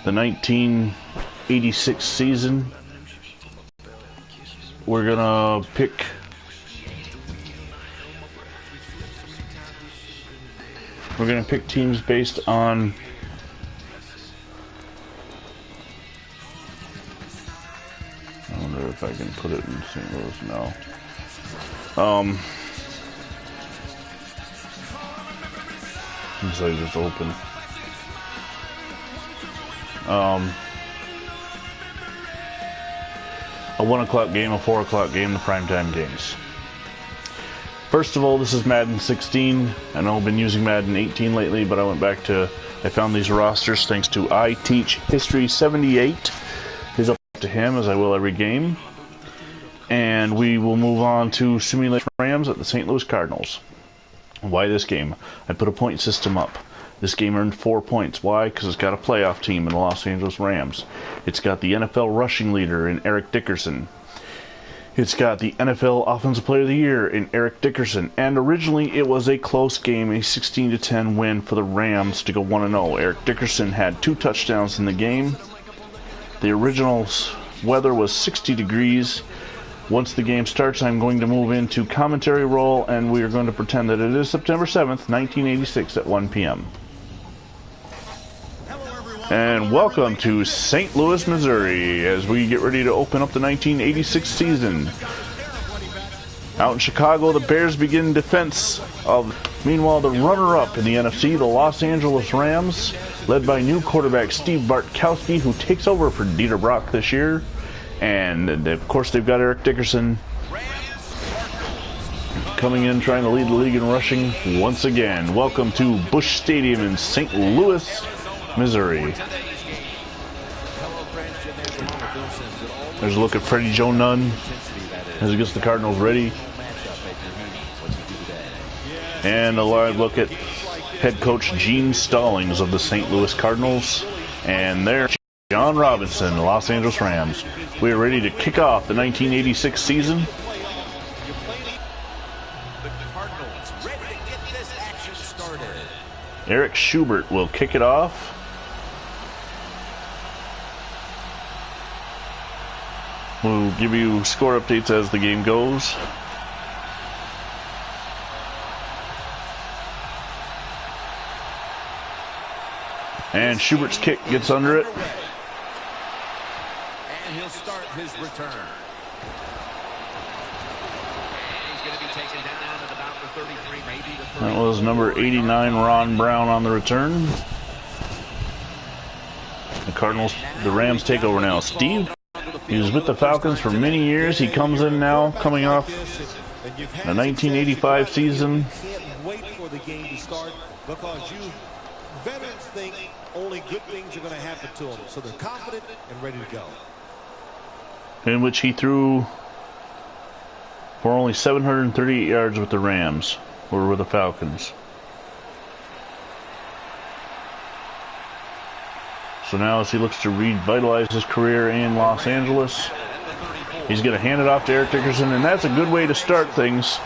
the 1986 season. We're gonna pick teams based on I wonder if I can put it in St. Louis now. Since I just opened. A 1 o'clock game, a 4 o'clock game, the primetime games. First of all, this is Madden 16. I know I've been using Madden 18 lately, but I found these rosters thanks to I Teach History 78. He's up to him, as I will every game. And we will move on to simulate Rams at the St. Louis Cardinals. Why this game? I put a point system up. This game earned 4 points. Why? Because it's got a playoff team in the Los Angeles Rams. It's got the NFL rushing leader in Eric Dickerson. It's got the NFL Offensive Player of the Year in Eric Dickerson. And originally it was a close game, a 16-10 win for the Rams to go 1-0. Eric Dickerson had 2 touchdowns in the game. The original weather was 60 degrees. Once the game starts, I'm going to move into commentary role, and we are going to pretend that it is September 7th, 1986 at 1 p.m. And welcome to St. Louis, Missouri, as we get ready to open up the 1986 season. Out in Chicago, the Bears begin defense of, meanwhile, the runner-up in the NFC, the Los Angeles Rams, led by new quarterback Steve Bartkowski, who takes over for Dieter Brock this year. And, of course, they've got Eric Dickerson coming in, trying to lead the league in rushing once again. Welcome to Busch Stadium in St. Louis, Missouri. There's a look at Freddie Joe Nunn as he gets the Cardinals ready. And a live look at head coach Gene Stallings of the St. Louis Cardinals. And there's John Robinson, the Los Angeles Rams. We are ready to kick off the 1986 season. Eric Schubert will kick it off. We'll give you score updates as the game goes. And Schubert's kick gets under it. And he'll start his return. He's going to be taken down at about the 33, maybe the 30. That was number 89, Ron Brown, on the return. The Rams take over now. Steve, he was with the Falcons for many years. He comes in now, coming off the 1985 season. Can't wait for the game to start because you veterans think only good things are going to happen to them, so they're confident and ready to go. In which he threw for only 738 yards with the Rams, or with the Falcons. So now as he looks to revitalize his career in Los Angeles, he's going to hand it off to Eric Dickerson, and that's a good way to start things.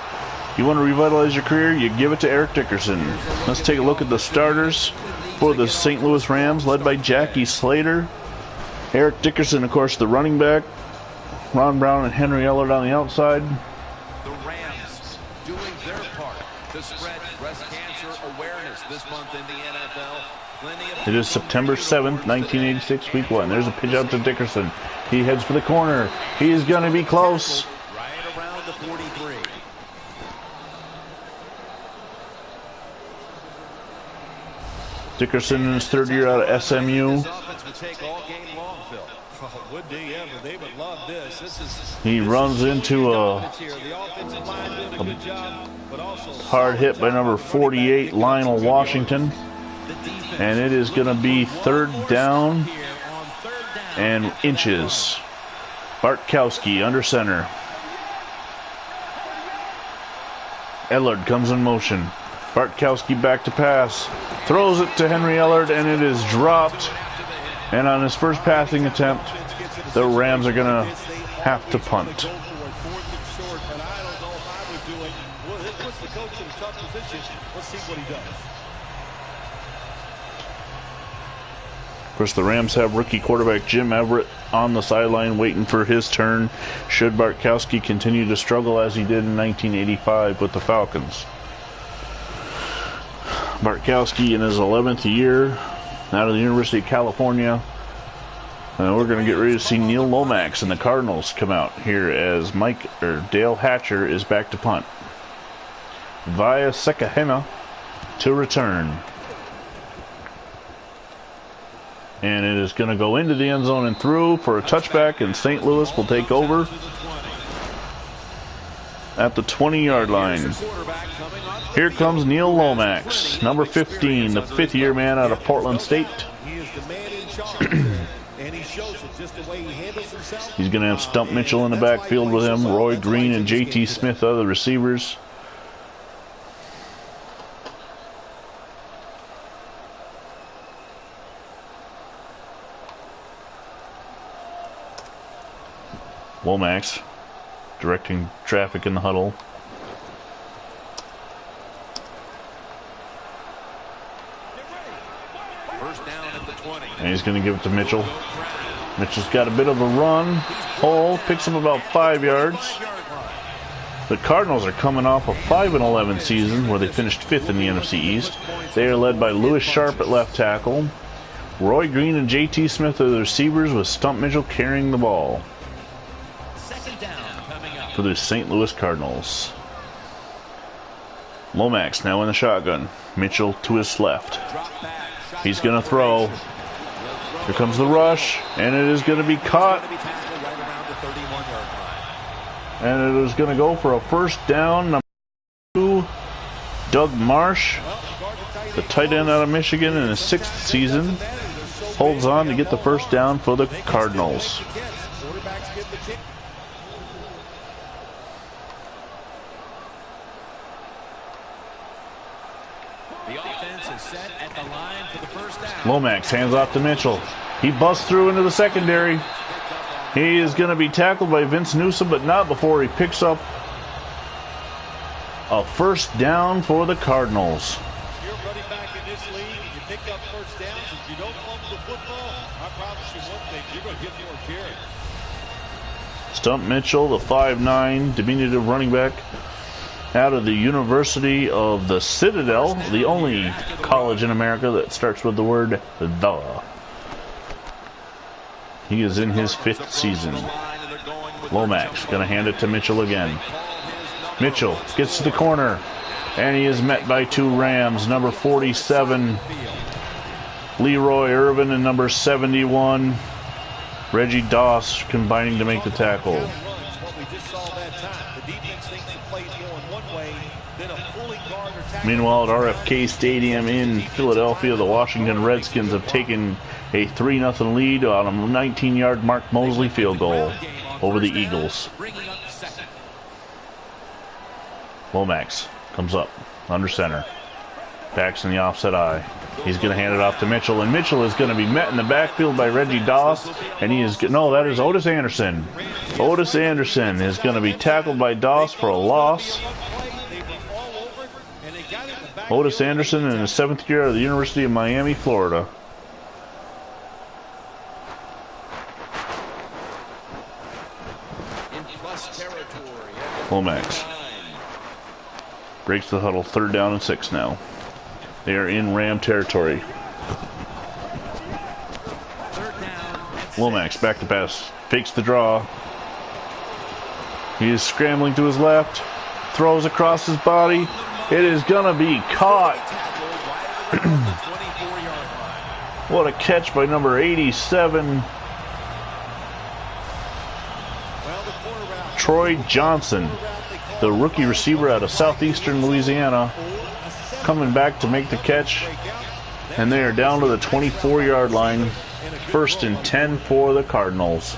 You want to revitalize your career, you give it to Eric Dickerson. Let's take a look at the starters for the St. Louis Rams, led by Jackie Slater. Eric Dickerson, of course, the running back. Ron Brown and Henry Ellard on the outside. The Rams doing their part to spread breast cancer awareness this month in the NFL. It is September 7th, 1986, week 1. There's a pitch out to Dickerson. He heads for the corner. He is going to be close. Right around the 43. Dickerson in his 3rd year out of SMU. He runs into a hard hit by number 48, Lionel Washington. And it is going to be 3rd down and inches. Bartkowski under center. Ellard comes in motion. Bartkowski back to pass. Throws it to Henry Ellard, and it is dropped. And on his first passing attempt, the Rams are going to have to punt. Of Of course, the Rams have rookie quarterback Jim Everett on the sideline waiting for his turn should Bartkowski continue to struggle as he did in 1985 with the Falcons. Bartkowski in his 11th year out of the University of California. We're going to get ready to see Neil Lomax and the Cardinals come out here as Dale Hatcher is back to punt. Via Sekahena to return. And it is going to go into the end zone and through for a touchback, and St. Louis will take over at the 20-yard line. Here comes Neil Lomax, number 15, the fifth-year man out of Portland State. He's going to have Stump Mitchell in the backfield with him, Roy Green and J.T. Smith are the receivers. Lomax directing traffic in the huddle. First down at the 20. And he's going to give it to Mitchell. Mitchell's got a bit of a run. Hole picks up about 5 yards. The Cardinals are coming off a 5-11 season where they finished 5th in the NFC East. They are led by Lewis Sharp at left tackle. Roy Green and J.T. Smith are the receivers with Stump Mitchell carrying the ball for the St. Louis Cardinals. Lomax now in the shotgun. Mitchell to his left. He's going to throw. Here comes the rush, and it is going to be caught. And it is going to go for a first down. Number 2, Doug Marsh, the tight end out of Michigan in his 6th season, holds on to get the first down for the Cardinals. Lomax hands off to Mitchell. He busts through into the secondary. He is going to be tackled by Vince Newsom, but not before he picks up a first down for the Cardinals. If you're running back in this league and you pick up first downs, if you don't fumble the football, I promise you one thing, you're going to get more carries. Stump Mitchell, the 5'9", diminutive running back out of the University of the Citadel, the only college in America that starts with the word the. He is in his 5th season. Lomax going to hand it to Mitchell again. Mitchell gets to the corner, and he is met by 2 Rams, number 47, Leroy Irvin, and number 71, Reggie Doss, combining to make the tackle. Meanwhile, at RFK Stadium in Philadelphia, the Washington Redskins have taken a 3-0 lead on a 19-yard Mark Mosley field goal over the Eagles. Lomax comes up under center. Backs in the offset eye. He's going to hand it off to Mitchell, and Mitchell is going to be met in the backfield by Reggie Doss, and he is, no, that is Otis Anderson. Otis Anderson is going to be tackled by Doss for a loss. Otis Anderson in his 7th year at the University of Miami, Florida. Lomax breaks the huddle. 3rd down and 6 now. They are in Ram territory. Lomax back to pass. Fakes the draw. He is scrambling to his left. Throws across his body. It is going to be caught. What a catch by number 87. Troy Johnson, the rookie receiver out of southeastern Louisiana, coming back to make the catch. And they are down to the 24-yard line. 1st and 10 for the Cardinals.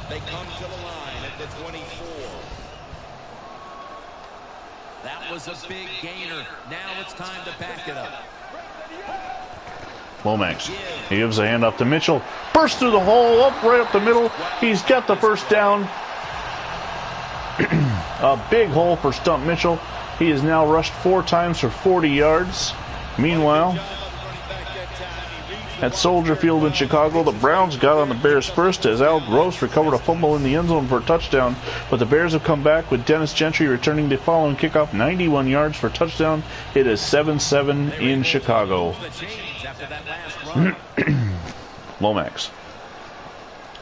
They come to the line at the 24. That was a big gainer. Now it's time to back it up. Lomax, he gives a handoff to Mitchell. Bursts through the hole, right up the middle. He's got the first down. A big hole for Stump Mitchell. He has now rushed 4 times for 40 yards. Meanwhile, at Soldier Field in Chicago, the Browns got on the Bears first as Al Gross recovered a fumble in the end zone for a touchdown, but the Bears have come back with Dennis Gentry returning the following kickoff 91 yards for a touchdown. It is 7-7 in Chicago. Lomax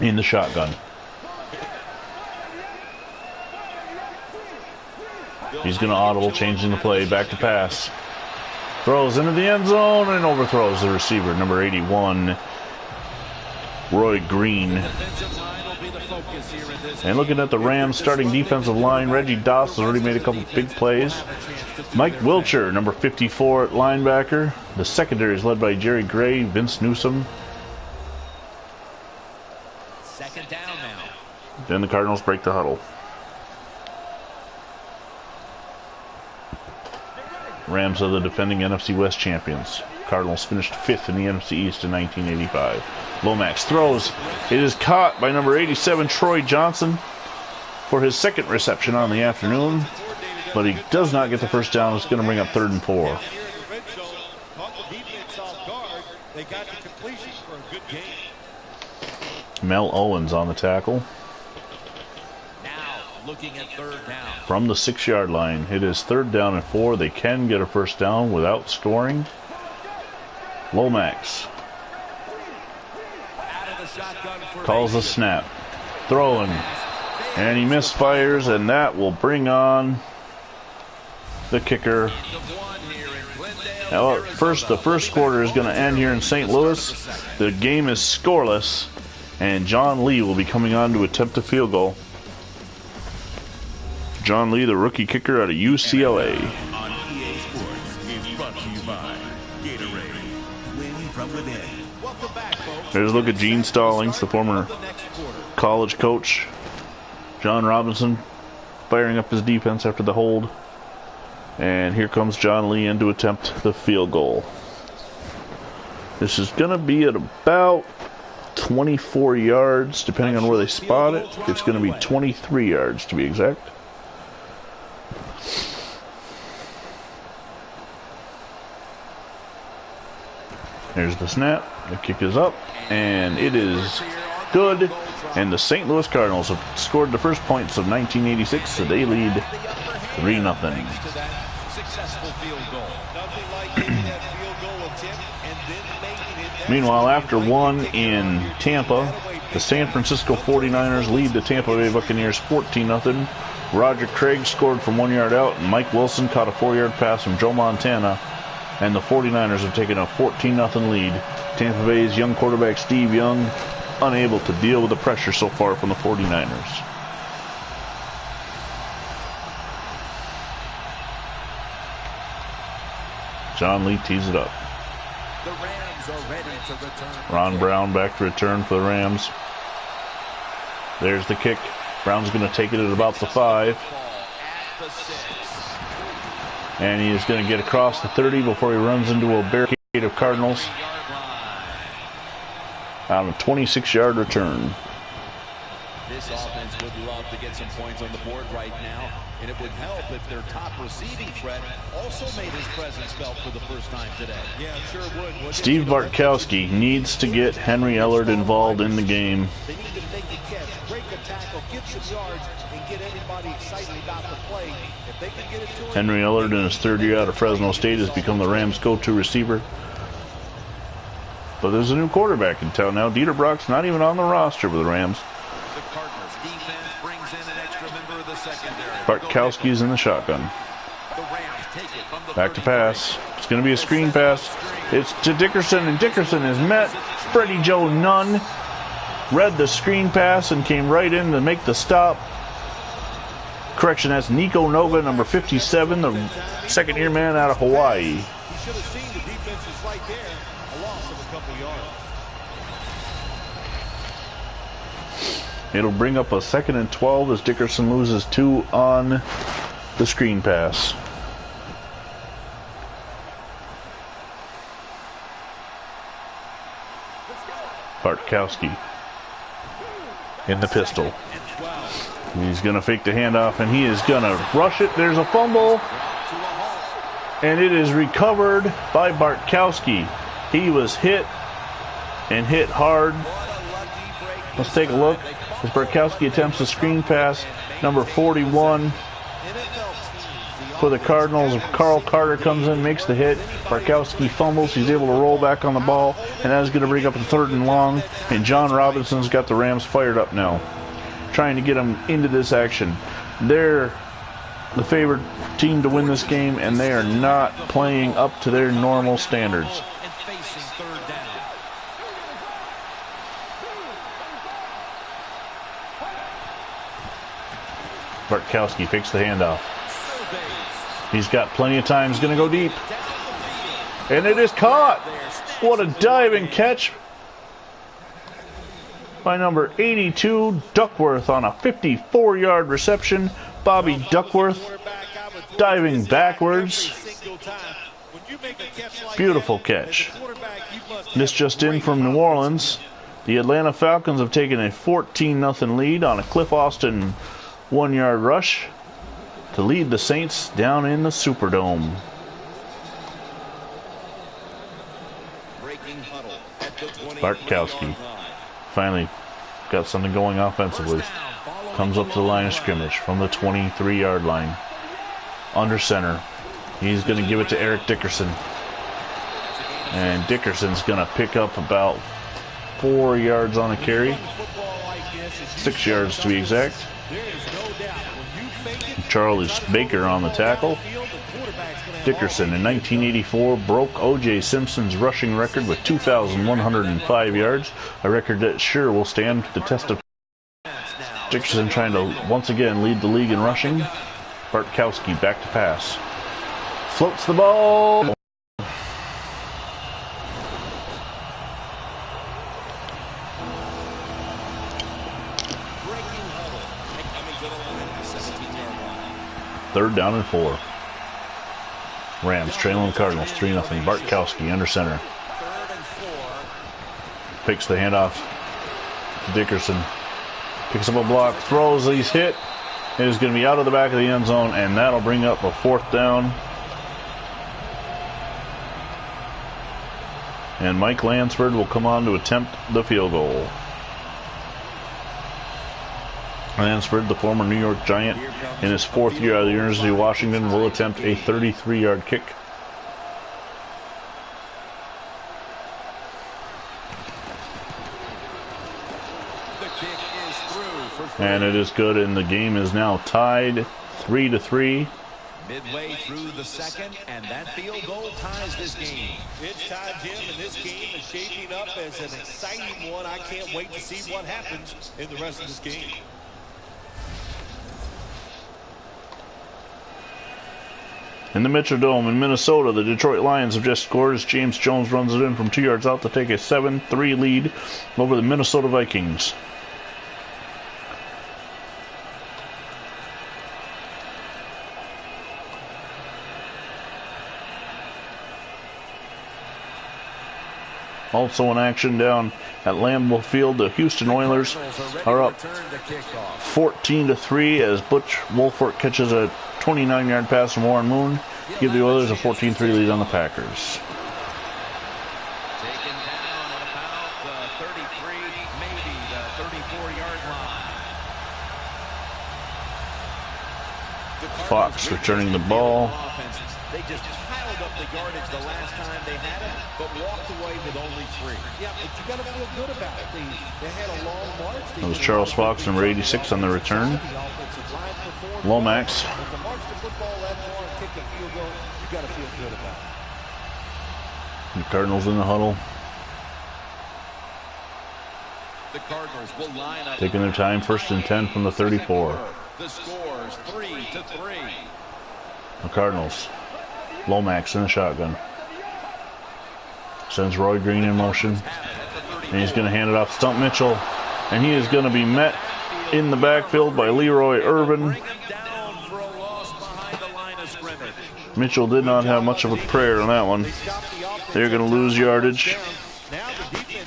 in the shotgun. He's going to audible, changing the play, back to pass. Throws into the end zone and overthrows the receiver, number 81, Roy Green. And looking at the Rams starting defensive line, Reggie Doss has already made a couple big plays. Mike Wilcher, number 54 at linebacker. The secondary is led by Jerry Gray, Vince Newsom. Second down now. Then the Cardinals break the huddle. Rams are the defending NFC West champions. Cardinals finished 5th in the NFC East in 1985. Lomax throws. It is caught by number 87, Troy Johnson, for his second reception on the afternoon. But he does not get the first down. It's going to bring up 3rd and 4. Mel Owens on the tackle. Looking at 3rd down. From the 6-yard line, it is 3rd down and 4. They can get a first down without scoring. Lomax calls the snap. Throwing. And he misfires, and that will bring on the kicker. Now, the first quarter is going to end here in St. Louis. The game is scoreless, and John Lee will be coming on to attempt a field goal. John Lee, the rookie kicker out of UCLA. On EA Sports is brought to you by Gatorade. Win from within. There's a look at Gene Stallings, the former college coach. John Robinson firing up his defense after the hold. And here comes John Lee in to attempt the field goal. This is going to be at about 24 yards, depending on where they spot it. It's going to be 23 yards to be exact. There's the snap. The kick is up, and it is good. And the St. Louis Cardinals have scored the first points of 1986, so they lead 3-0. Meanwhile, after one in Tampa, the San Francisco 49ers lead the Tampa Bay Buccaneers 14-0. Roger Craig scored from 1 yard out, and Mike Wilson caught a 4-yard pass from Joe Montana. And the 49ers have taken a 14-0 lead. Tampa Bay's young quarterback Steve Young unable to deal with the pressure so far from the 49ers. John Lee tees it up. The Rams are ready to return. Ron Brown back to return for the Rams. There's the kick. Brown's going to take it at about the 5. And he is going to get across the 30 before he runs into a barricade of Cardinals. On a 26-yard return. This offense would love to get some points on the board right now, and it would help if their top receiving threat also made his presence felt for the first time today. Yeah, sure would. Steve Bartkowski needs to get Henry Ellard involved in the game. They need to make a catch, break a tackle, get some yards, and get everybody excited about the play. If they can get it to him. Henry Ellard, in his 3rd year out of Fresno State, has become the Rams' go-to receiver. But there's a new quarterback in town now. Dieter Brock's not even on the roster for the Rams. The Cardinals defense brings in an extra member of the secondary. Bartkowski's in the shotgun. The Rams take it from the Back to pass. It's going to be a screen pass. It's to Dickerson, and Dickerson is met. Freddie Joe Nunn read the screen pass and came right in to make the stop. Correction, that's Nico Noga, number 57, the second-year man out of Hawaii. He should have seen the defense is right there. A loss of a couple yards. It'll bring up a 2nd and 12 as Dickerson loses 2 on the screen pass. Bartkowski in the pistol. He's going to fake the handoff, and he is going to rush it. There's a fumble, and it is recovered by Bartkowski. He was hit, and hit hard. Let's take a look as Bartkowski attempts a screen pass. Number 41 for the Cardinals. Carl Carter comes in, makes the hit. Bartkowski fumbles. He's able to roll back on the ball, and that is going to bring up a 3rd and long. And John Robinson's got the Rams fired up now, trying to get them into this action. They're the favored team to win this game, and they are not playing up to their normal standards. Bartkowski fakes the handoff. He's got plenty of time. He's going to go deep. And it is caught. What a diving catch by number 82, Duckworth, on a 54-yard reception. Bobby Duckworth diving backwards. Beautiful catch. This just in from New Orleans. The Atlanta Falcons have taken a 14-0 lead on a Cliff Austin 1-yard rush to lead the Saints down in the Superdome. Bartkowski finally got something going offensively. Comes up to the line of scrimmage from the 23-yard line. Under center. He's going to give it to Eric Dickerson. And Dickerson's going to pick up about 4 yards on a carry. 6 yards to be exact. Charles Baker on the tackle. Dickerson in 1984 broke O.J. Simpson's rushing record with 2,105 yards, a record that sure will stand the test of. Dickerson trying to once again lead the league in rushing. Bartkowski back to pass. Floats the ball. Third down and 4. Rams trailing the Cardinals 3-0. Bartkowski under center. Fakes the handoff. Dickerson picks up a block, throws, he's hit. It is going to be out of the back of the end zone, and that'll bring up a 4th down. And Mike Lansford will come on to attempt the field goal. Lansford, the former New York Giant, in his 4th year out of the University of Washington, will attempt a 33-yard kick. And it is good, and the game is now tied 3-3. Midway through the second, and that field goal ties this game. It's tied, Jim, and this game is shaping up as an exciting one. I can't wait to see what happens in the rest of this game. In the Metrodome in Minnesota, the Detroit Lions have just scored as James Jones runs it in from 2 yards out to take a 7-3 lead over the Minnesota Vikings. Also in action down at Lambeau Field, the Houston Oilers are up 14-3 as Butch Wolford catches a 29-yard pass from Warren Moon to give the Oilers a 14-3 lead on the Packers. Taken down at about the 33, maybe the 34-yard line. Fox returning the ball. They just piled up the yardage the last time they had it, but walked away with only 3. Yeah, but you got to feel good about it. They had a long march. That was Charles Fox, number 86 on the return. Lomax. But to march the football that far and kick a field goal, you got to feel good about it. The Cardinals in the huddle. The Cardinals will line up. Taking their time, 1st and 10 from the 34. The score's 3-3. The Cardinals. Lomax in the shotgun. Sends Roy Green in motion. And he's going to hand it off to Stump Mitchell. And he is going to be met in the backfield by Leroy Irvin. Mitchell did not have much of a prayer on that one. They're going to lose yardage.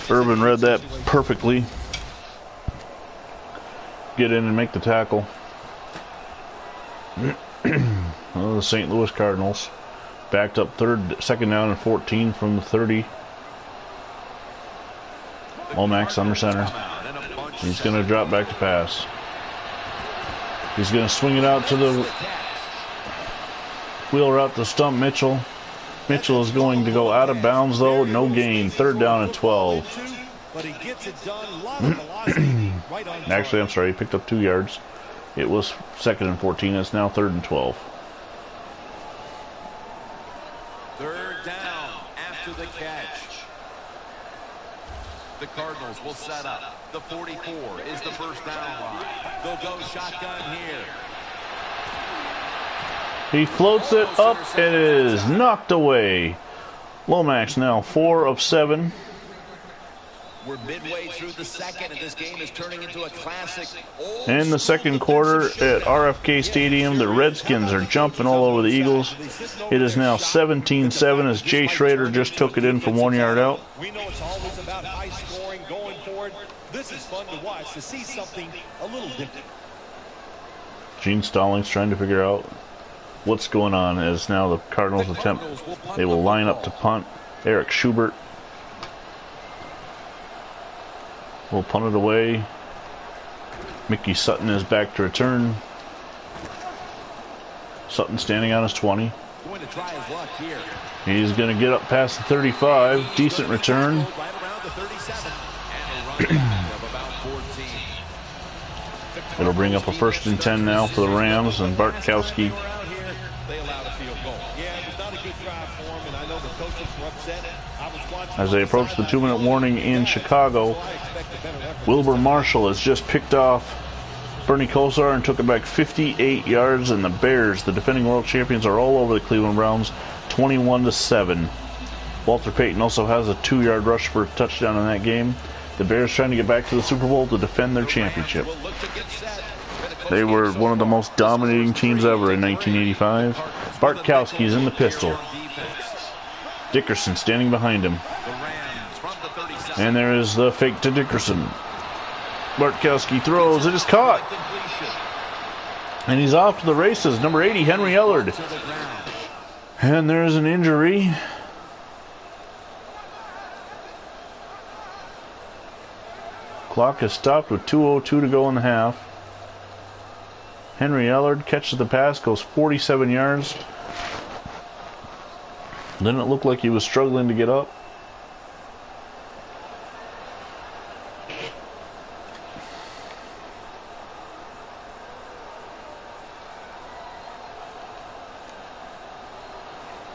Irvin read that perfectly. Get in and make the tackle. Well, the St. Louis Cardinals backed up second down and 14 from the 30. Lomax under center. He's going to drop back to pass. He's going to swing it out to the wheel route to stump Mitchell. Mitchell is going to go out of bounds, though. No gain. Third down and 12. Actually, I'm sorry. He picked up 2 yards. It was second and 14. It's now third and 12. Third down after the catch. The Cardinals will set up. The 44 is the first down line. They'll go shotgun here. He floats it up. It is knocked away. Lomax now 4 of 7. We're midway through the second, and this game is turning into a classic. In the second quarter at RFK Stadium, the Redskins are jumping all over the Eagles. It is now 17-7 as Jay Schrader just took it in from 1 yard out. We know it's always about high scoring going forward. This is fun to watch, to see something a little different. Gene Stallings trying to figure out what's going on as now the Cardinals attempt. They will line up to punt. Eric Schubert will punt it away. Mickey Sutton is back to return. Sutton standing on his 20. Going to try his luck here. He's going to get up past the 35. Decent return. Right around the 37. And a run back of about 14. It'll bring up a 1st and 10 now for the Rams, and Bartkowski. They allowed a field goal. Yeah, it was not a good drive for him, and I know the coaches were upset. I was watching As they approach the 2-minute warning in Chicago, Wilbur Marshall has just picked off Bernie Kosar and took it back 58 yards, and the Bears, the defending world champions, are all over the Cleveland Browns, 21-7. Walter Payton also has a 2-yard rush for a touchdown in that game. The Bears trying to get back to the Super Bowl to defend their championship. They were one of the most dominating teams ever in 1985. Bartkowski is in the pistol. Dickerson standing behind him. And there is the fake to Dickerson. Bartkowski throws. It is caught. And he's off to the races. Number 80, Henry Ellard. And there's an injury. Clock is stopped with 2:02 to go in the half. Henry Ellard catches the pass, goes 47 yards. Didn't look like he was struggling to get up.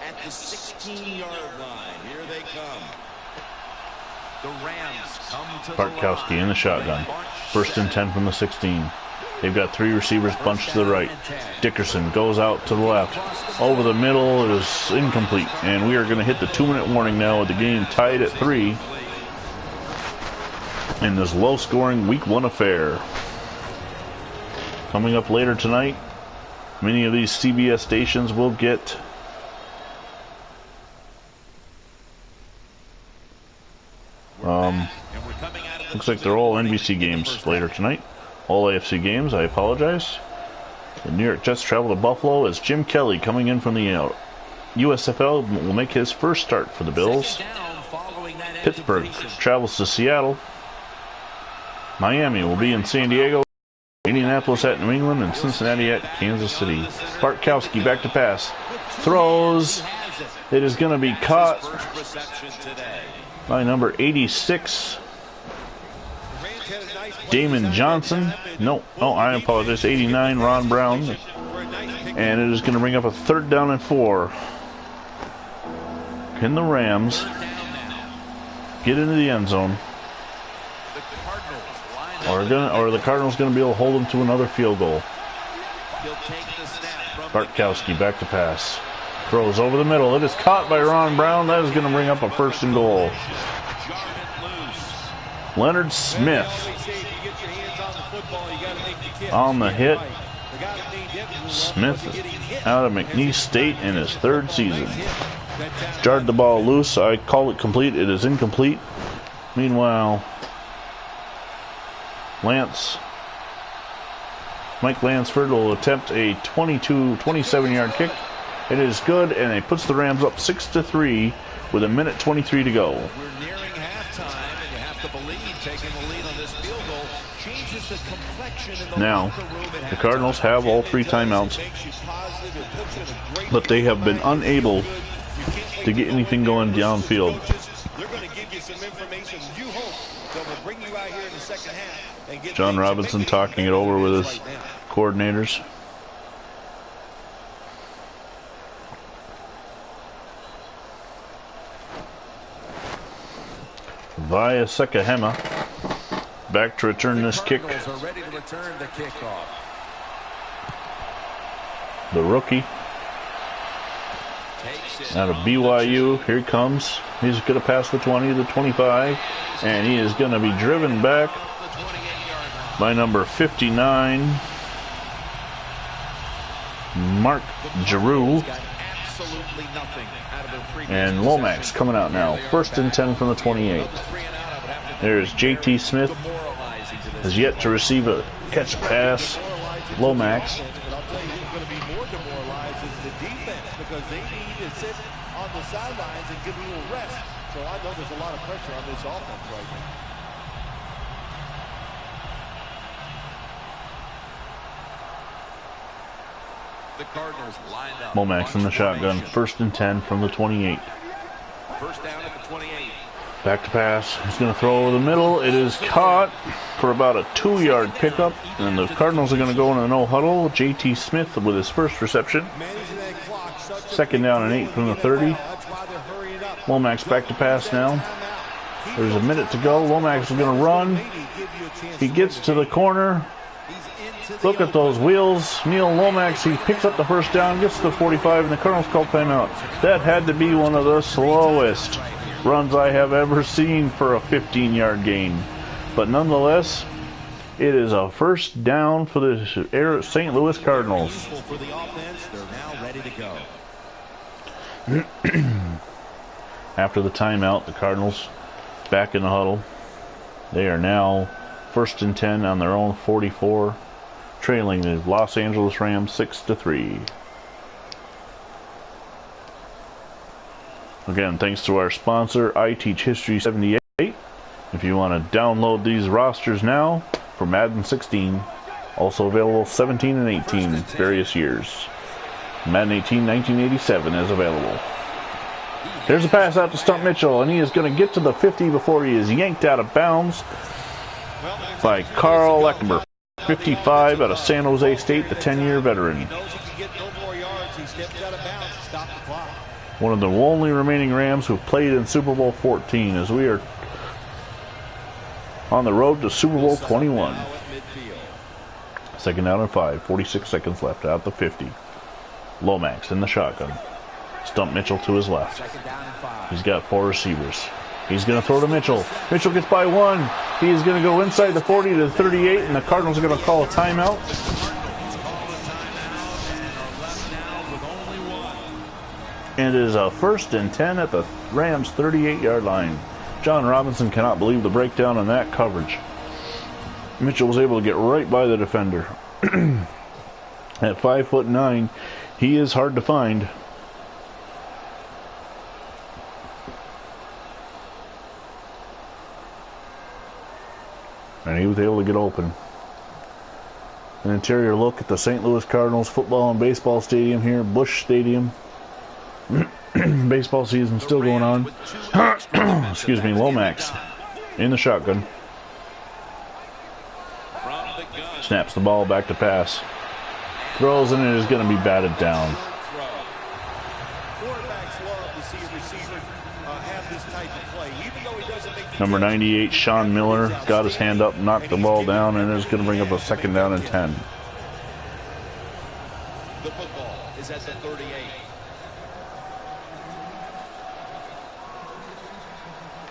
At the 16-yard line, here they come. The Rams come to Bartkowski the line. in the shotgun. 1st and 10 from the 16. They've got 3 receivers bunched to the right. Dickerson goes out to the left. Over the middle, it is incomplete. And we are going to hit the 2-minute warning now with the game tied at 3 in this low-scoring Week 1 affair. Coming up later tonight, many of these CBS stations will get looks like they're all NBC games later tonight. All AFC games, I apologize. The New York Jets travel to Buffalo as Jim Kelly, coming in from the USFL, will make his first start for the Bills. Pittsburgh travels to Seattle. Miami will be in San Diego. Indianapolis at New England, and Cincinnati at Kansas City. Bartkowski back to pass. Throws. It is going to be caught by number 86. Damon Johnson. No, I apologize. 89, Ron Brown. And it is going to bring up a 3rd down and 4. Can the Rams get into the end zone? Or the Cardinals going to be able to hold them to another field goal? Bartkowski back to pass. Throws over the middle. It is caught by Ron Brown. That is going to bring up a 1st and goal. Leonard Smith on the hit. Smith out of McNeese State in his 3rd season. Jarred the ball loose. I call it complete. It is incomplete. Meanwhile, Lance Mike Lansford will attempt a 27-yard kick. It is good, and it puts the Rams up 6-3 with 1:23 to go. We're nearing halftime, and you have to believe taking the lead on this field goal changes the complexion in the now, locker room at the halftime. Cardinals have all 3 timeouts, but they have been unable to get anything going downfield. They're going to give you some information you hope that will bring you out here in the second half and get John Robinson talking it over with his coordinators. Via Sekahema back to return this kick. Cardinals are ready to return the kickoff. The rookie out of BYU. Here he comes. He's going to pass the 20, the 25, and he is going to be driven back by number 59, Mark Giroux. And Lomax coming out now. 1st and 10 from the 28. There's JT Smith. Has yet to receive a catch pass. Lomax. But I'll tell you who's going to be more demoralized is the defense, because they need to sit on the sidelines and give a little rest. So I know there's a lot of pressure on this offense right now. The Cardinals lined up. Lomax in the shotgun. 1st and 10 from the 28. First down at the 28. Back to pass. He's going to throw over the middle. It is caught for about a 2-yard pickup. And the Cardinals are going to go in a no huddle. JT Smith with his first reception. 2nd down and 8 from the 30. Lomax back to pass now. There's a minute to go. Lomax is going to run. He gets to the corner. Look at those wheels. Neil Lomax, he picks up the first down, gets to the 45, and the Cardinals call timeout. That had to be one of the slowest runs I have ever seen for a 15-yard gain. But nonetheless, it is a first down for the St. Louis Cardinals. For the offense, they're now ready to go. After the timeout, the Cardinals back in the huddle. They are now 1st and 10 on their own 44, trailing the Los Angeles Rams 6-3. Again, thanks to our sponsor, I Teach History 78. If you want to download these rosters now for Madden 16, also available 17 and 18, various years. Madden 18, 1987 is available. There's a pass out to Stump Mitchell, and he is going to get to the 50 before he is yanked out of bounds by Carl Leckenberg, 55 out of San Jose State, the 10-year veteran. One of the only remaining Rams who played in Super Bowl 14, as we are on the road to Super Bowl 21. 2nd down and 5, 46 seconds left out the 50. Lomax in the shotgun. Stump Mitchell to his left. He's got 4 receivers. He's going to throw to Mitchell. Mitchell gets by 1. He is going to go inside the 40 to the 38, and the Cardinals are going to call a timeout. And it is a 1st and 10 at the Rams' 38-yard line. John Robinson cannot believe the breakdown on that coverage. Mitchell was able to get right by the defender. At 5'9", he is hard to find. And he was able to get open. An interior look at the St. Louis Cardinals football and baseball stadium here, Busch Stadium. Baseball season still going on. Excuse me, Lomax in the shotgun. Snaps the ball back to pass. Throws, and it is going to be batted down. Number 98, Sean Miller, got his hand up, knocked the ball down, and is going to bring up a 2nd down and 10. The football is at the 38.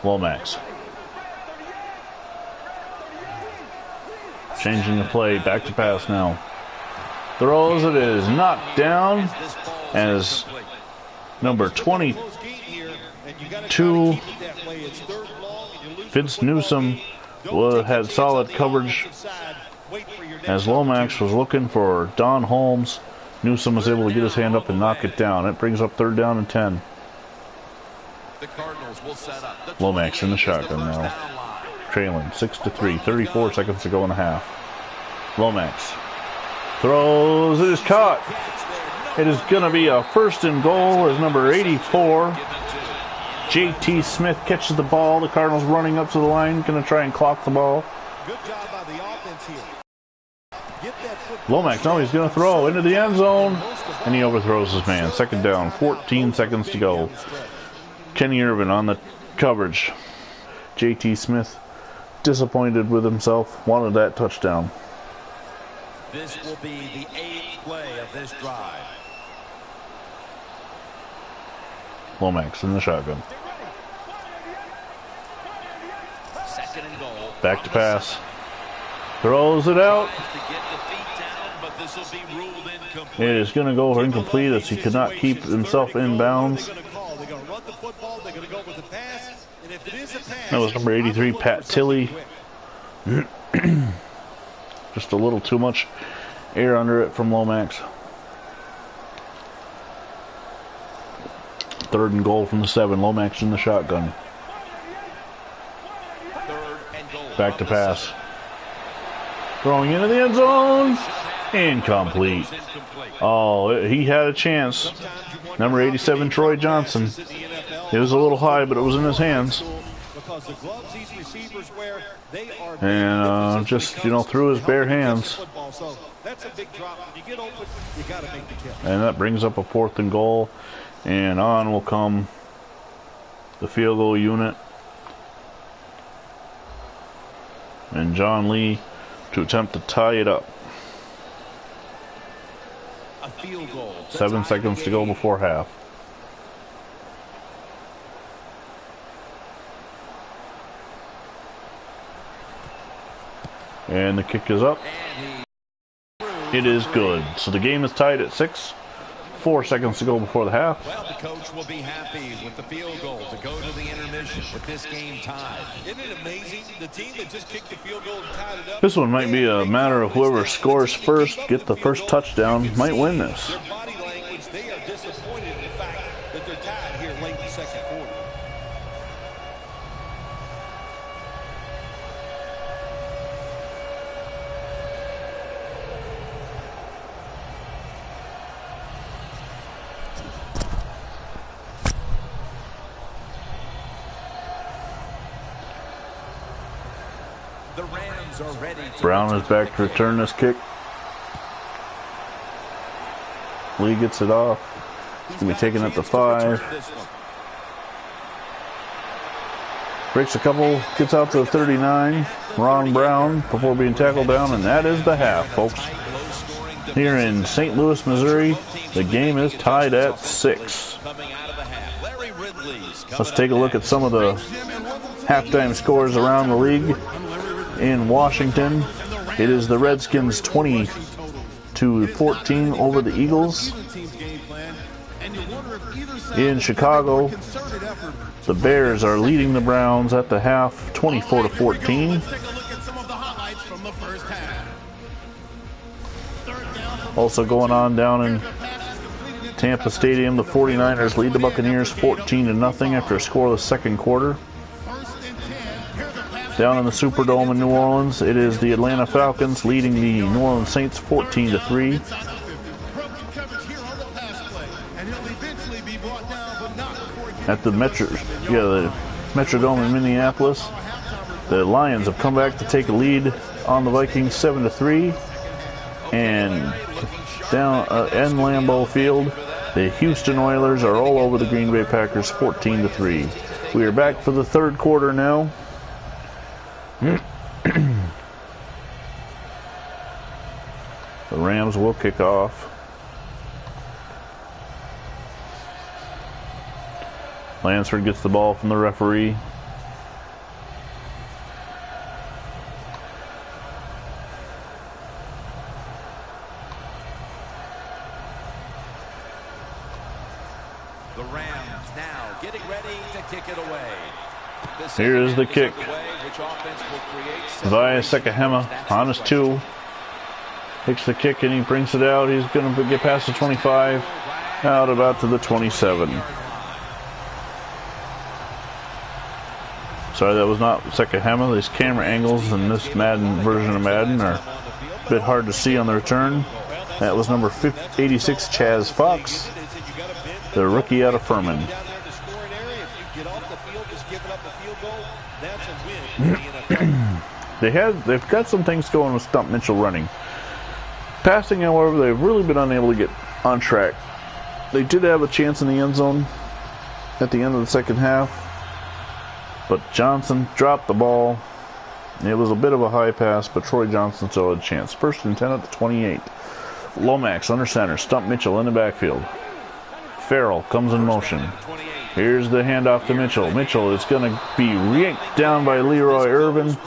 Lomax. Changing the play, back to pass now. Throws, it is knocked down as number 22, Vince Newsom, had solid coverage As Lomax was looking for Don Holmes, Newsom was able to get his hand up and knock it down. It brings up 3rd down and 10. The Cardinals will set up. Lomax in the shotgun now. Trailing 6-3, 34 seconds to go in the half. Lomax throws, it is caught. It is going to be a 1st and goal as number 84, J.T. Smith, catches the ball. The Cardinals running up to the line, going to try and clock the ball. Good job by the offense here. Lomax, now he's going to throw into the end zone, and he overthrows his man. 2nd down, 14 seconds to go. Kenny Irvin on the coverage. J.T. Smith, disappointed with himself, wanted that touchdown. This will be the 8th play of this drive. Lomax in the shotgun. 2nd and goal. Back to pass. Throws it out. It is going to go incomplete as he could not keep himself in bounds. That was number 83, Pat Tilley. Just a little too much air under it from Lomax. 3rd and goal from the 7. Lomax in the shotgun. Back to pass. Throwing into the end zone. Incomplete. Oh, he had a chance. Number 87, Troy Johnson. It was a little high, but it was in his hands. And just, through his bare hands. And that brings up a 4th and goal. And on will come the field goal unit. And John Lee to attempt to tie it up. 7 seconds to go before half. And the kick is up. It is good. So the game is tied at 6. 4 seconds to go before the half. Well, the coach will be happy with the field goal to go to the intermission with this game tied. Isn't it amazing? The team that just kicked the field goal and tied it up. This one might be a matter of whoever scores first, get the first touchdown, might win this. Their body language, they are disappointed in the fact that they're tied here late in the 2nd quarter. The Rams are ready. Brown is back to return this kick. Lee gets it off. He's going to be taken at the 5. Breaks a couple, gets out to the 39. Ron Brown before being tackled down, and that is the half, folks. Here in St. Louis, Missouri, the game is tied at 6. Let's take a look at some of the halftime scores around the league. In Washington, it is the Redskins 20-14 over the Eagles. In Chicago, the Bears are leading the Browns at the half, 24-14. Also going on down in Tampa Stadium, the 49ers lead the Buccaneers 14-0 after a scoreless 2nd quarter. Down in the Superdome in New Orleans, it is the Atlanta Falcons leading the New Orleans Saints 14-3. At the Metrodome in Minneapolis, the Lions have come back to take a lead on the Vikings 7-3. And down in Lambeau Field, the Houston Oilers are all over the Green Bay Packers 14-3. We are back for the 3rd quarter now. The Rams will kick off. Lansford gets the ball from the referee. The Rams now getting ready to kick it away. Here is the kick. Via Sekahema on his 2. Takes the kick and he brings it out. He's going to get past the 25, out about to the 27. Sorry, that was not second hammer. These camera angles in this Madden version of Madden are a bit hard to see on the return. That was number 86, Chaz Fox, the rookie out of Furman. They've got some things going with Stump Mitchell running. Passing, however, they've really been unable to get on track. They did have a chance in the end zone at the end of the second half, but Johnson dropped the ball. It was a bit of a high pass, but Troy Johnson still had a chance. First and 10 at the 28. Lomax under center. Stump Mitchell in the backfield. Farrell comes in motion. Here's the handoff to Mitchell. Mitchell is going to be yanked down by Leroy Irvin,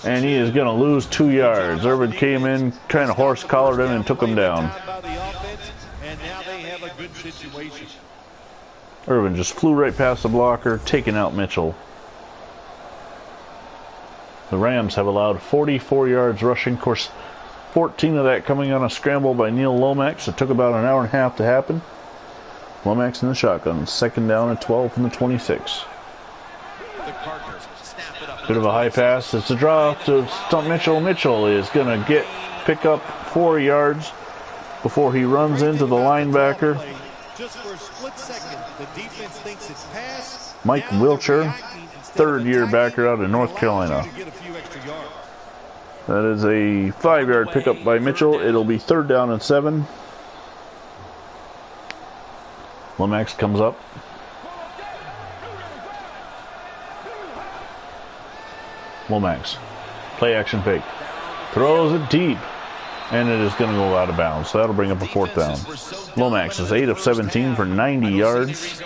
and he is going to lose 2 yards. Irvin came in, kind of horse-collared him, and took him down. Irvin just flew right past the blocker, taking out Mitchell. The Rams have allowed 44 yards rushing. Of course, 14 of that coming on a scramble by Neil Lomax. It took about an hour and a half to happen. Lomax in the shotgun. Second down and 12 from the 26. Bit of a high pass. It's a draw to Stump Mitchell. Mitchell is going to pick up 4 yards before he runs into the linebacker. Mike Wilcher, third-year backer out of North Carolina. That is a 5-yard pickup by Mitchell. It'll be third down and 7. Lomax comes up. Lomax, play action fake. Throws it deep. And it is going to go out of bounds. So that'll bring up a fourth down. Lomax is 8 of 17 for 90 yards.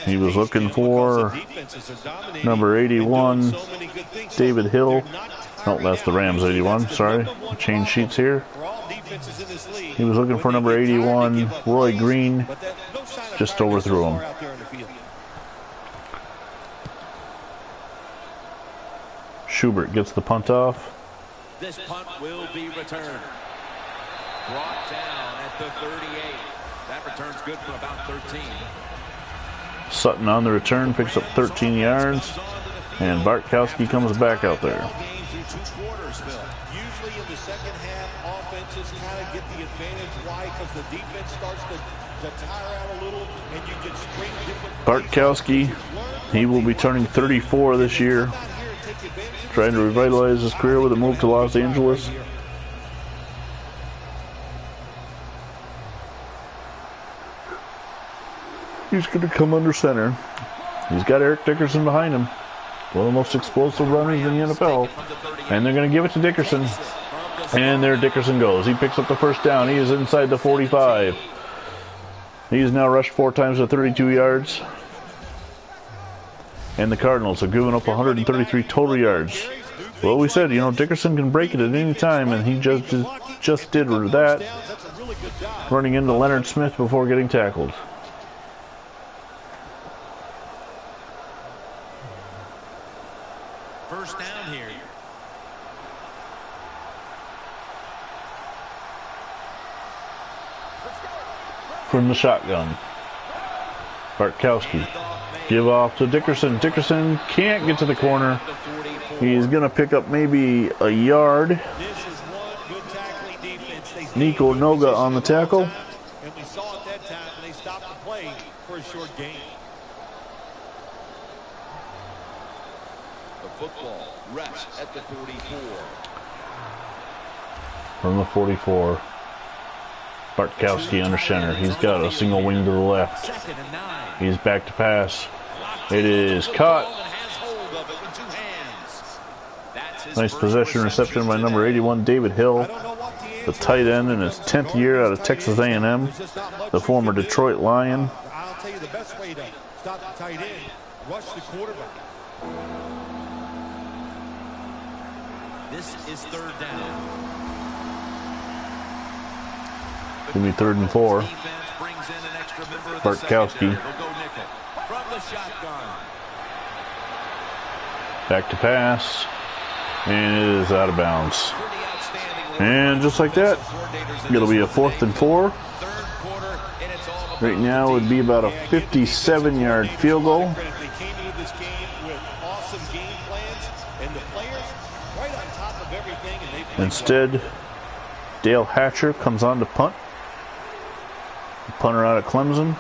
He was looking for number 81, David Hill. Oh, that's the Rams 81. Sorry. Change sheets here. He was looking for number 81, Roy Green. Just overthrew him. Schubert gets the punt off. This punt will be returned. Brought down at the 38. That return's good for about 13. Sutton on the return picks up 13 yards. And Bartkowski comes back out there. Usually in the second half, offenses kind of get the advantage. Why? Because the defense starts to tire out a little, and you can spring different. Bartkowski, he will be turning 34 this year. Trying to revitalize his career with a move to Los Angeles. He's going to come under center. He's got Eric Dickerson behind him. One of the most explosive runners in the NFL. And they're going to give it to Dickerson. And there Dickerson goes. He picks up the first down. He is inside the 45. He has now rushed 4 times for 32 yards. And the Cardinals have given up 133 total yards. Well, we said, Dickerson can break it at any time, and he just did that, running into Leonard Smith before getting tackled. First down here. From the shotgun. Bartkowski. Give off to Dickerson. Dickerson can't get to the corner. He's going to pick up maybe a yard. Nico Noga on the tackle. And we saw at that time they stopped the play for a short gain. The football rests at the 44. From the 44. Bartkowski under center. He's got a single wing to the left. He's back to pass. It is caught. Nice possession reception by number 81, David Hill, the tight end in his 10th year out of Texas A&M, the former Detroit Lion. I'll tell you the best way to stop the tight end, rush the quarterback. This is third down. It's going to be 3rd and 4. Bartkowski. Back to pass. And it is out of bounds. And just like that, it'll be a 4th and 4. Right now it would be about a 57-yard field goal. They came into this game with awesome game plans, and the players right on top of everything. And they Instead, Dale Hatcher comes on to punt. The punter out of Clemson.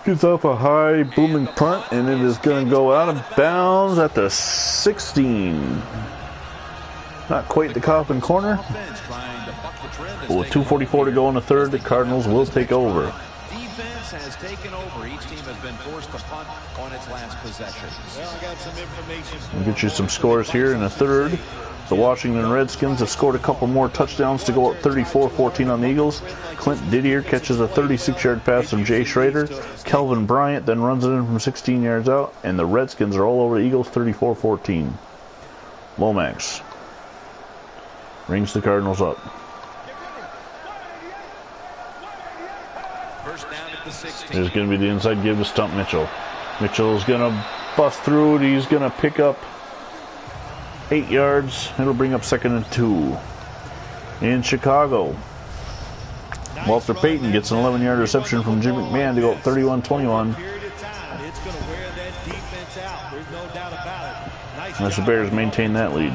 Gets off a high booming punt, and it is going to go out of bounds at the 16. Not quite the Coffin corner. But with 2:44 to go in the third, the Cardinals will take over. Defense has taken over. Each team has been forced to punt on its last possession. Well, I got some information. We'll get you some scores here in the third. The Washington Redskins have scored a couple more touchdowns to go up 34-14 on the Eagles. Clint Didier catches a 36-yard pass from Jay Schrader. Kelvin Bryant then runs it in from 16 yards out, and the Redskins are all over the Eagles 34-14. Lomax rings the Cardinals up. First down at the 16. There's going to be the inside give to Stump Mitchell. Mitchell's going to bust through it. He's going to pick up 8 yards. It'll bring up 2nd and 2. In Chicago, Walter Payton gets an 11-yard reception from Jim McMahon to go up 31-21. As the Bears maintain that lead.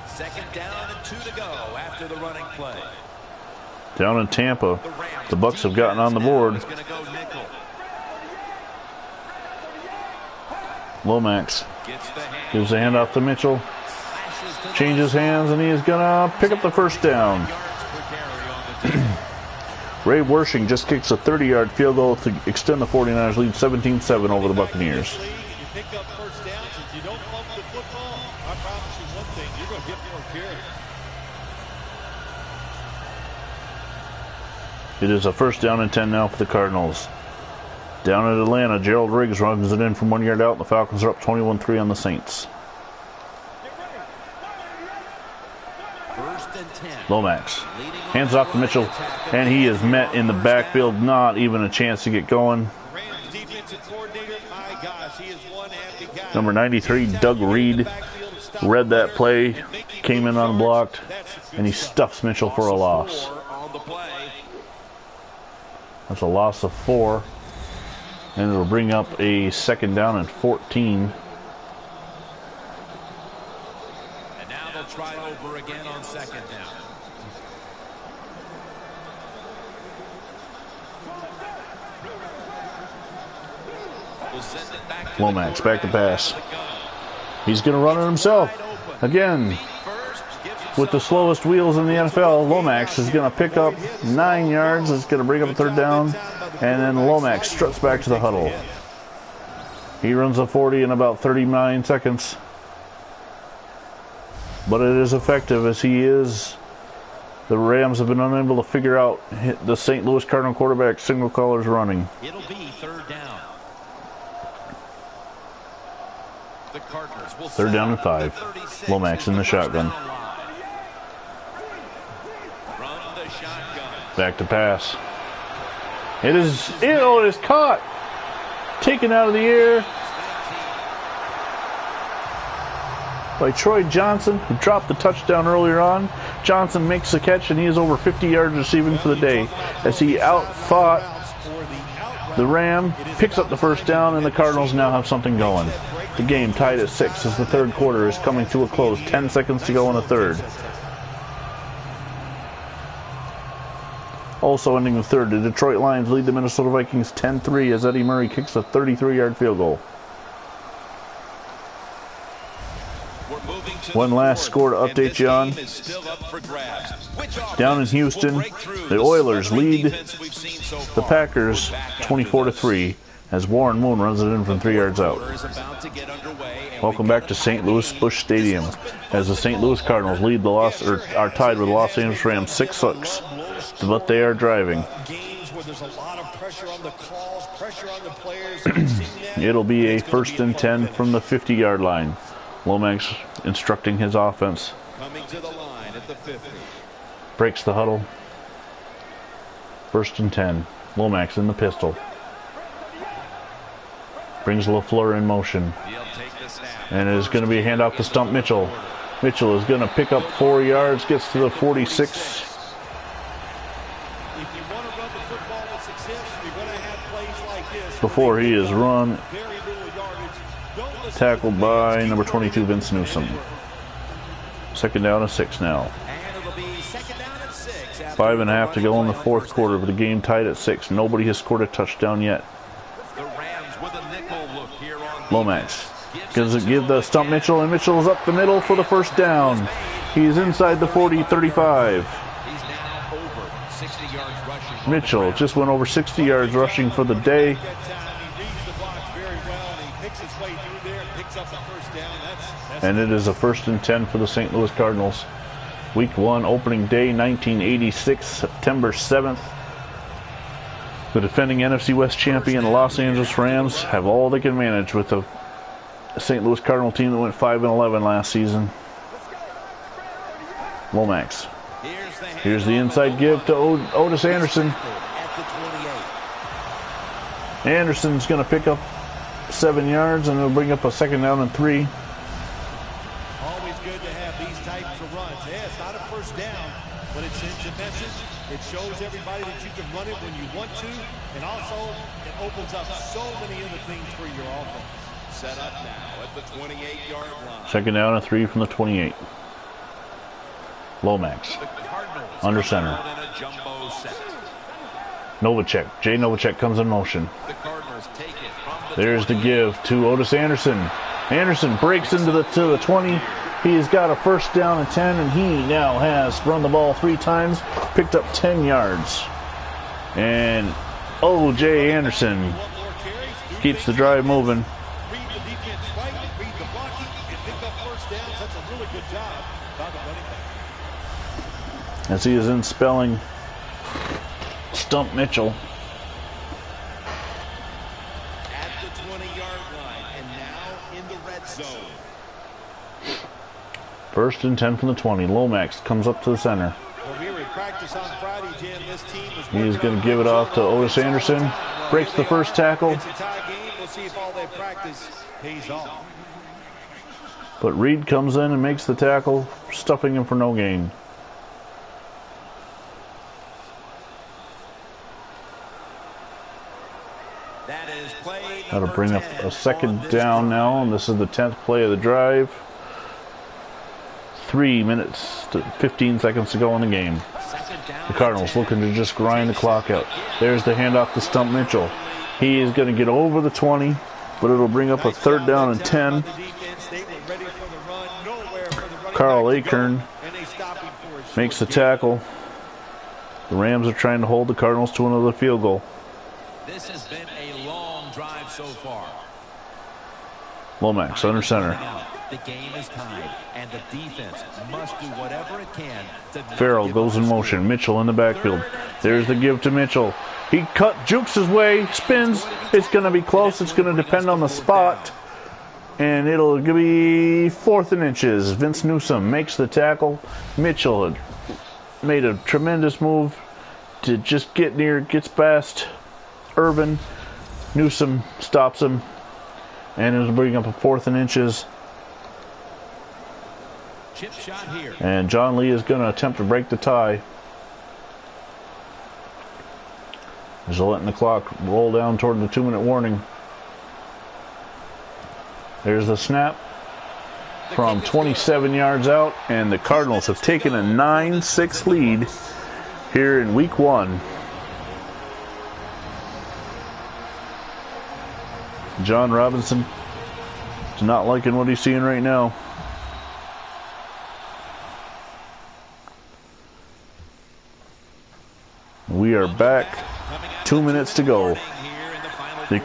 2nd down and 2 to go after the running play. Down in Tampa, the Bucs have gotten on the board. Lomax gives the handoff to Mitchell. Changes hands, and he is going to pick up the first down. Ray Wersching just kicks a 30-yard field goal to extend the 49ers lead 17-7 over the Buccaneers. You pick up first downs. If you don't pump the football, I promise you one thing, you're going to get more carries. It is a 1st down and 10 now for the Cardinals. Down at Atlanta, Gerald Riggs runs it in from 1 yard out, and the Falcons are up 21-3 on the Saints. Lomax hands off to Mitchell, and he is met in the backfield. Not even a chance to get going. Number 93, Doug Reed, read that play, came in unblocked, and he stuffs Mitchell for a loss. That's a loss of 4, and it'll bring up a 2nd down and 14. And now they'll try over again on 2nd down. Lomax back to pass. He's going to run it himself. Again, with the slowest wheels in the NFL, Lomax is going to pick up 9 yards. It's going to bring up a 3rd down. And then Lomax struts back to the huddle. He runs a 40 in about 39 seconds. But it is effective as he is. The Rams have been unable to figure out the St. Louis Cardinal quarterback signal callers running. It'll be 3rd down. The Cardinals will 3rd down and 5. Lomax in the shotgun. Back to pass. It is caught. Taken out of the air by Troy Johnson, who dropped the touchdown earlier on. Johnson makes the catch, and he is over 50 yards receiving for the day as he outfought the Ram, picks up the 1st down, and the Cardinals now have something going. The game tied at 6 as the 3rd quarter is coming to a close. 10 seconds to go in the 3rd. Also ending the 3rd, the Detroit Lions lead the Minnesota Vikings 10-3 as Eddie Murray kicks a 33-yard field goal. One last score to update you on. Down in Houston, the Oilers lead the Packers 24-3 as Warren Moon runs it in from 3 yards out. Welcome back to St. Louis Busch Stadium as the St. Louis Cardinals lead are tied with the Los Angeles Rams 6-6. But they are driving. It'll be a 1st and 10 from the 50-yard line. Lomax instructing his offense. Coming to the line at the 50. Breaks the huddle. 1st and 10. Lomax in the pistol. Brings LaFleur in motion. And it is going to be a handoff to Stump Mitchell. Mitchell is going to pick up 4 yards, gets to the 46. Before he is run, tackled by number 22, Vince Newsom. Second down and 6 now. 5.5 to go in the fourth quarter, with the game tied at 6. Nobody has scored a touchdown yet. Lomax does it give the Stump Mitchell, and Mitchell is up the middle for the first down. He's inside the 40, 35. Mitchell just went over 60 yards rushing for the day. And it is a 1st and 10 for the St. Louis Cardinals. Week 1, opening day, 1986, September 7th. The defending NFC West champion Los Angeles Rams have all they can manage with the St. Louis Cardinal team that went 5-11 last season. Lomax. Here's the inside give to Otis Anderson. Anderson's going to pick up 7 yards, and it'll bring up a 2nd down and 3. Always good to have these types of runs. Yeah, it's not a first down, but it sends a message. It shows everybody that you can run it when you want to, and also it opens up so many other things for your offense. Set up now at the 28-yard line. 2nd down and 3 from the 28. Lomax under center. Novacek. Jay Novacek comes in motion. There's the give to Otis Anderson. Anderson breaks into the 20. He's got a 1st down and 10, and he now has run the ball 3 times, picked up 10 yards. And O.J. Anderson keeps the drive moving. As he is in spelling Stump Mitchell. At the 20-yard line, and now in the red zone. 1st and 10 from the 20. Lomax comes up to the center. Well, we were in practice on Friday, Jim. This team is he is going to give it off to Otis Anderson. Breaks the first tackle. It's a tie game. We'll see if all that practice pays off. But Reed comes in and makes the tackle, stuffing him for no gain. That'll bring up a 2nd down now, and this is the 10th play of the drive. 3 minutes to 15 seconds to go in the game. The Cardinals looking to just grind the clock out. There's the handoff to Stump Mitchell. He is going to get over the 20, but it'll bring up a 3rd down and 10. Carl Akern makes the tackle. The Rams are trying to hold the Cardinals to another field goal. This has been a long drive so far. Lomax under center. The game is tied, and the defense must do whatever it can to Farrell goes in motion. Mitchell in the backfield. There's the give to Mitchell. He jukes his way, spins. It's going to be close. It's going to depend on the spot. And it'll be 4th and inches. Vince Newsom makes the tackle. Mitchell had made a tremendous move to just get near, gets past Urban. Newsom stops him, and it'll bring up a 4th and inches. Chip shot here. And John Lee is going to attempt to break the tie. As they're letting the clock roll down toward the 2-minute warning. There's the snap from 27 yards out, and the Cardinals have taken a 9-6 lead here in Week 1. John Robinson is not liking what he's seeing right now. We are back. 2 minutes to go. The